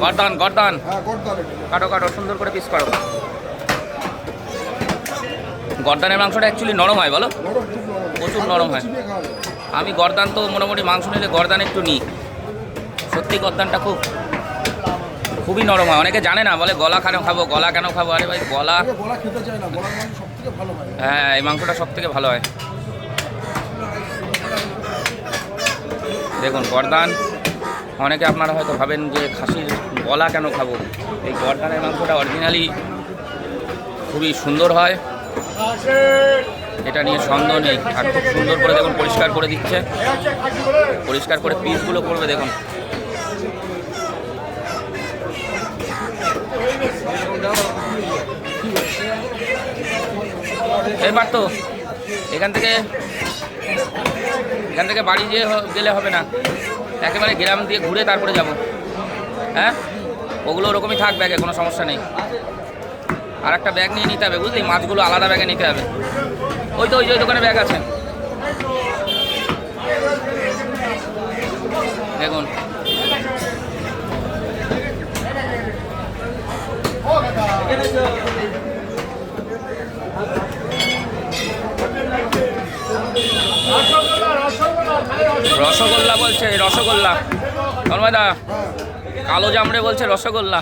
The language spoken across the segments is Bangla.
গর্দান গর্দান কাটো কাটো সুন্দর করে পিস করো। গর্দানের মাংসটা অ্যাকচুয়ালি নরম হয় বলো, প্রচুর নরম হয়। আমি গর্দান তো মোটামুটি মাংস নিলে গর্দান একটু নিই, সত্যি গর্দানটা খুবই নরম হয়। অনেকে জানে না, বলে গলা কেন খাবো, গলা কেন খাবো। আরে ভাই গলা খেতে চায় না, গলার মাংস সবথেকে ভালো হয়। হ্যাঁ এই মাংসটা সব থেকে ভালো হয়। দেখুন গর্দান, অনেকে আপনারা হয়তো ভাবেন যে খাসির গলা কেন খাবো, এই গর্দানের মাংসটা অরিজিনালি খুবই সুন্দর হয়, এটা নিয়ে সন্দেহ নেই। আর খুব সুন্দর করে দেখুন পরিষ্কার করে দিচ্ছে, পরিষ্কার করে পিসগুলো করবে দেখুন। এবার তো এখান থেকে বাড়ি গেলে হবে না, একেবারে গ্রাম দিয়ে ঘুরে তারপরে যাব। হ্যাঁ ওগুলো ওরকমই থাক ব্যাগে, কোনো সমস্যা নেই। আর একটা ব্যাগ নিয়ে নিতে হবে বুঝলি, মাছগুলো আলাদা ব্যাগে নিতে হবে। ওই তো ওই দোকানে ব্যাগ আছে দেখুন। রসগোল্লা বলছে, রসগোল্লা তন্ময়দা, কালো জামড়ে বলছে রসগোল্লা।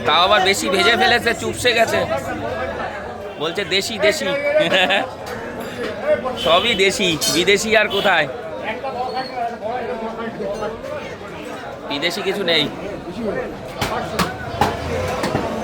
তাও আবার বেশি ভেজে ফেলেছে, চুপসে গেছে, বলছে দেশি দেশি। সবই দেশি, বিদেশি আর কোথায়, বিদেশি কিছু নেই।